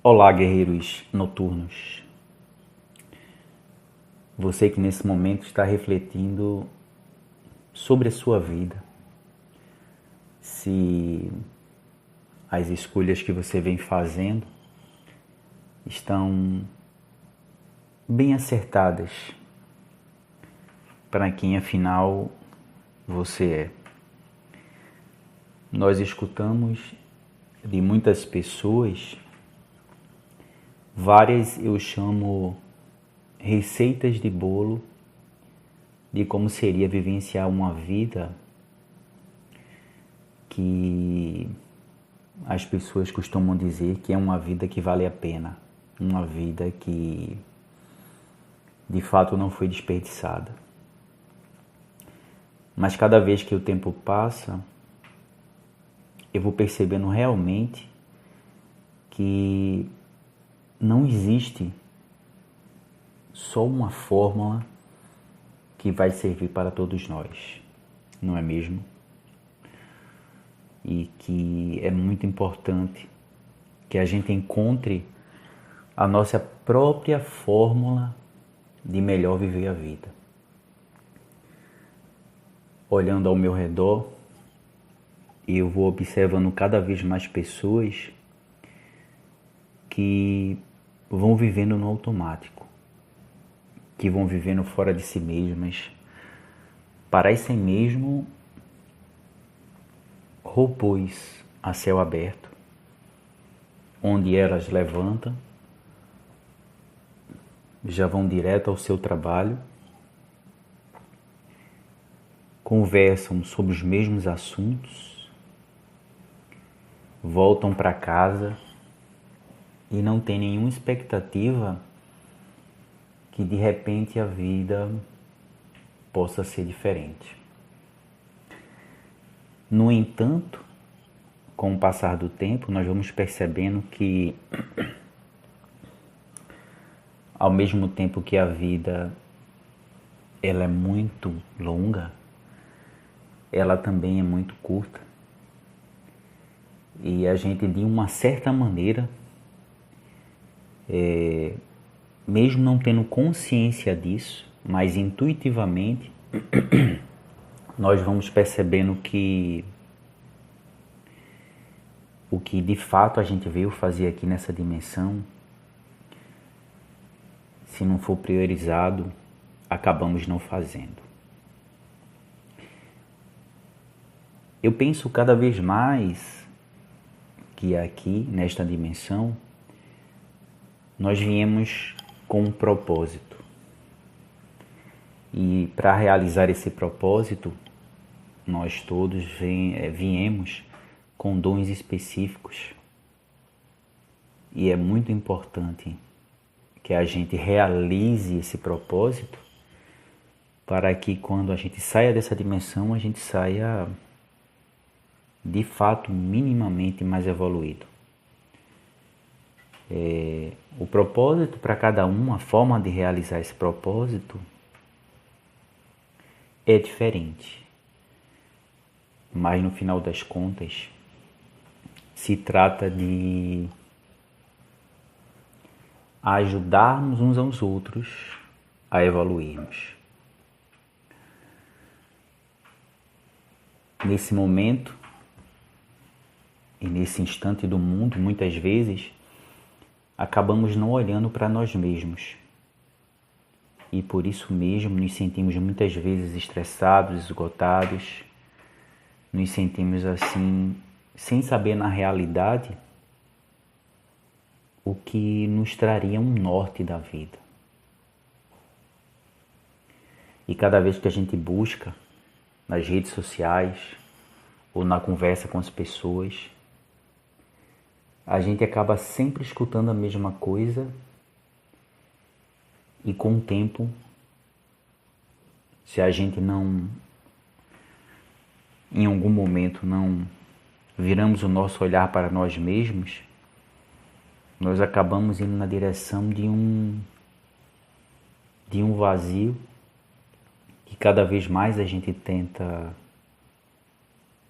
Olá, guerreiros noturnos. Você que nesse momento está refletindo sobre a sua vida, se as escolhas que você vem fazendo estão bem acertadas para quem afinal você é. Nós escutamos de muitas pessoas várias, eu chamo, receitas de bolo de como seria vivenciar uma vida que as pessoas costumam dizer que é uma vida que vale a pena, uma vida que de fato não foi desperdiçada. Mas cada vez que o tempo passa, eu vou percebendo realmente que não existe só uma fórmula que vai servir para todos nós, não é mesmo? E que é muito importante que a gente encontre a nossa própria fórmula de melhor viver a vida. Olhando ao meu redor, eu vou observando cada vez mais pessoas que vão vivendo no automático, que vão vivendo fora de si mesmas, parecem mesmo robôs a céu aberto, onde elas levantam, já vão direto ao seu trabalho, conversam sobre os mesmos assuntos, voltam para casa e não tem nenhuma expectativa que de repente a vida possa ser diferente. No entanto, com o passar do tempo, nós vamos percebendo que ao mesmo tempo que a vida ela é muito longa, ela também é muito curta. E a gente, de uma certa maneira, mesmo não tendo consciência disso, mas intuitivamente, nós vamos percebendo que o que de fato a gente veio fazer aqui nessa dimensão, se não for priorizado, acabamos não fazendo. Eu penso cada vez mais que aqui, nesta dimensão, nós viemos com um propósito. E para realizar esse propósito, nós todos viemos com dons específicos. E é muito importante que a gente realize esse propósito para que quando a gente saia dessa dimensão, a gente saia de fato minimamente mais evoluído. O propósito para cada um, a forma de realizar esse propósito é diferente. Mas no final das contas, se trata de ajudarmos uns aos outros a evoluirmos. Nesse momento e nesse instante do mundo, muitas vezes, acabamos não olhando para nós mesmos. E por isso mesmo nos sentimos muitas vezes estressados, esgotados, nos sentimos assim, sem saber na realidade o que nos traria um norte da vida. E cada vez que a gente busca nas redes sociais ou na conversa com as pessoas, a gente acaba sempre escutando a mesma coisa e com o tempo, se a gente não, em algum momento, não viramos o nosso olhar para nós mesmos, nós acabamos indo na direção de um vazio que cada vez mais a gente tenta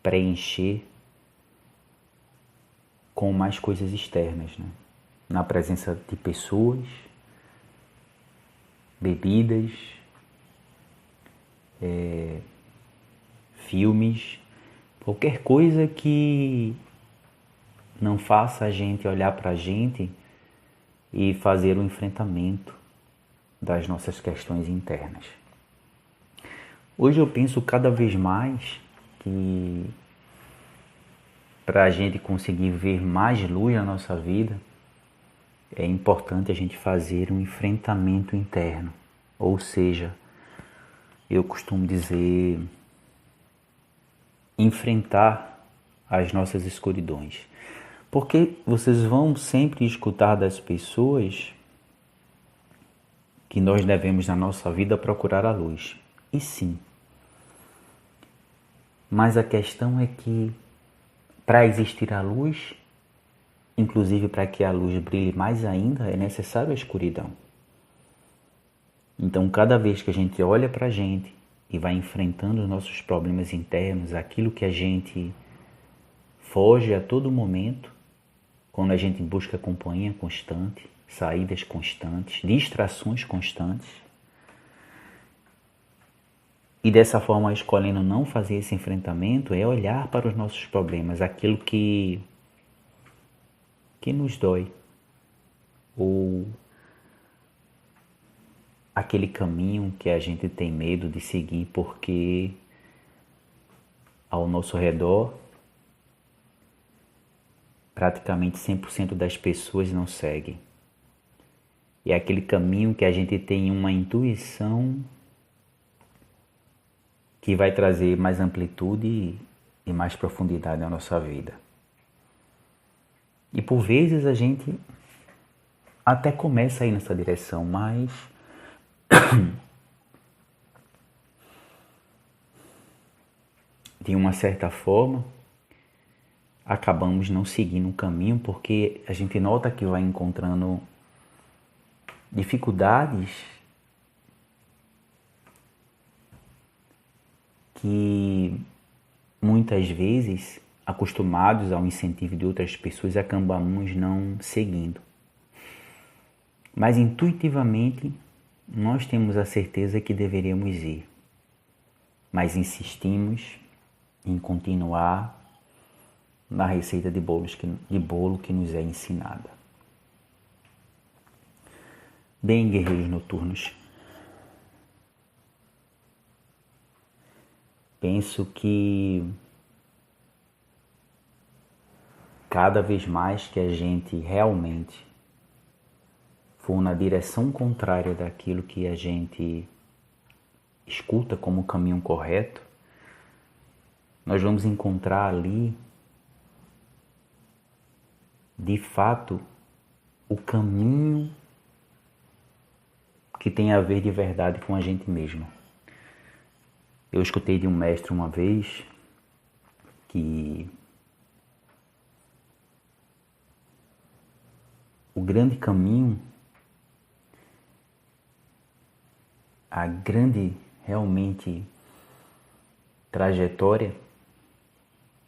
preencher com mais coisas externas, né? na presença de pessoas, bebidas, filmes, qualquer coisa que não faça a gente olhar para a gente e fazer o enfrentamento das nossas questões internas. Hoje eu penso cada vez mais que para a gente conseguir ver mais luz na nossa vida, é importante a gente fazer um enfrentamento interno. Ou seja, eu costumo dizer, enfrentar as nossas escuridões. Porque vocês vão sempre escutar das pessoas que nós devemos na nossa vida procurar a luz. E sim. Mas a questão é que para existir a luz, inclusive para que a luz brilhe mais ainda, é necessário a escuridão. Então, cada vez que a gente olha para a gente e vai enfrentando os nossos problemas internos, aquilo que a gente foge a todo momento, quando a gente busca companhia constante, saídas constantes, distrações constantes, e dessa forma escolhendo não fazer esse enfrentamento, é olhar para os nossos problemas, aquilo que nos dói, ou aquele caminho que a gente tem medo de seguir porque ao nosso redor praticamente 100% das pessoas não seguem. E é aquele caminho que a gente tem uma intuição que vai trazer mais amplitude e mais profundidade na nossa vida. E por vezes a gente até começa a ir nessa direção, mas de uma certa forma acabamos não seguindo o caminho porque a gente nota que vai encontrando dificuldades que muitas vezes, acostumados ao incentivo de outras pessoas, acabamos não seguindo. Mas intuitivamente nós temos a certeza que deveríamos ir, mas insistimos em continuar na receita de bolo que nos é ensinada. Bem, guerreiros noturnos, penso que cada vez mais que a gente realmente for na direção contrária daquilo que a gente escuta como o caminho correto, nós vamos encontrar ali, de fato, o caminho que tem a ver de verdade com a gente mesmo. Eu escutei de um mestre uma vez que o grande caminho, a grande realmente trajetória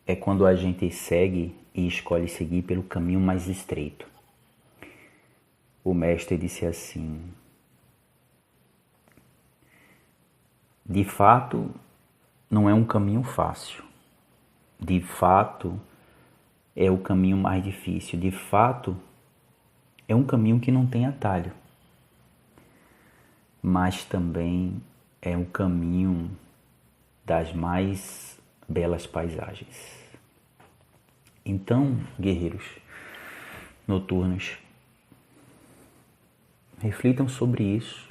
é quando a gente segue e escolhe seguir pelo caminho mais estreito. O mestre disse assim: de fato, não é um caminho fácil. De fato, é o caminho mais difícil. De fato, é um caminho que não tem atalho. Mas também é um caminho das mais belas paisagens. Então, guerreiros noturnos, reflitam sobre isso.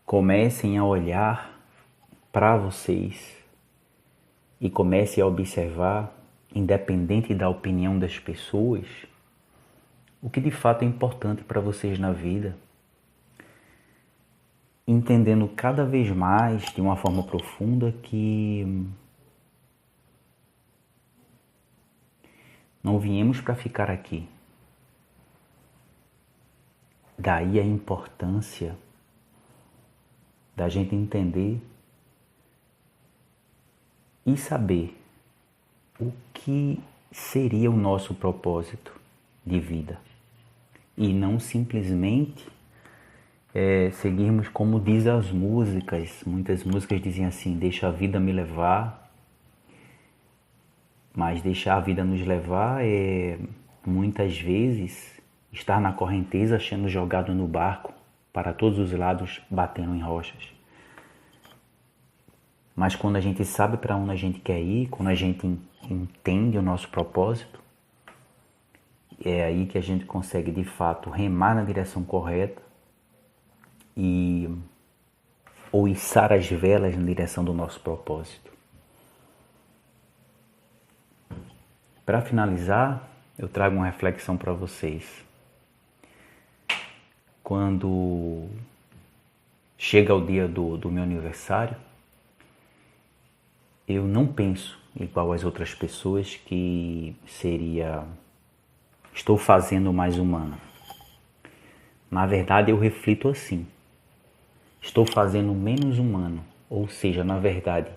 Comecem a olhar para vocês e comecem a observar, independente da opinião das pessoas, o que de fato é importante para vocês na vida, entendendo cada vez mais, de uma forma profunda, que não viemos para ficar aqui. Daí a importância da gente entender e saber o que seria o nosso propósito de vida. E não simplesmente seguirmos como diz as músicas. Muitas músicas dizem assim: deixa a vida me levar. Mas deixar a vida nos levar é muitas vezes estar na correnteza, sendo jogado no barco para todos os lados, batendo em rochas. Mas quando a gente sabe para onde a gente quer ir, quando a gente entende o nosso propósito, é aí que a gente consegue de fato remar na direção correta ou içar as velas na direção do nosso propósito. Para finalizar, eu trago uma reflexão para vocês. Quando chega o dia do meu aniversário, eu não penso igual às outras pessoas que seria estou fazendo mais um ano. Na verdade, eu reflito assim: estou fazendo menos um ano. Ou seja, na verdade,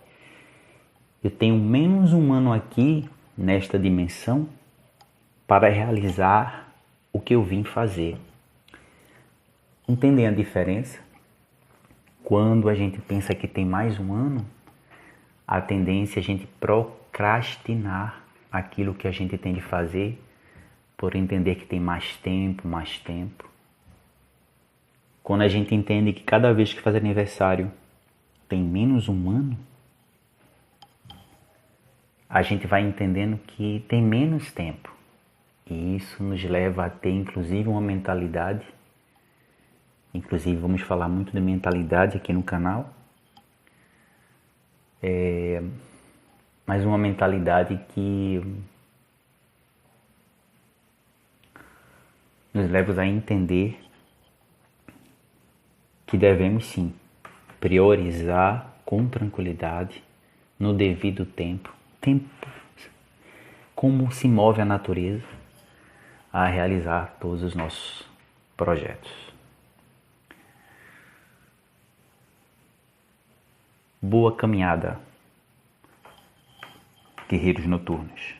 eu tenho menos um ano aqui nesta dimensão para realizar o que eu vim fazer. Entendem a diferença? Quando a gente pensa que tem mais um ano, a tendência é a gente procrastinar aquilo que a gente tem de fazer por entender que tem mais tempo. Quando a gente entende que cada vez que faz aniversário tem menos um ano, a gente vai entendendo que tem menos tempo. E isso nos leva a ter inclusive uma mentalidade, inclusive vamos falar muito de mentalidade aqui no canal, mas uma mentalidade que nos leva a entender que devemos sim priorizar com tranquilidade, no devido tempo, como se move a natureza a realizar todos os nossos projetos. Boa caminhada, guerreiros noturnos.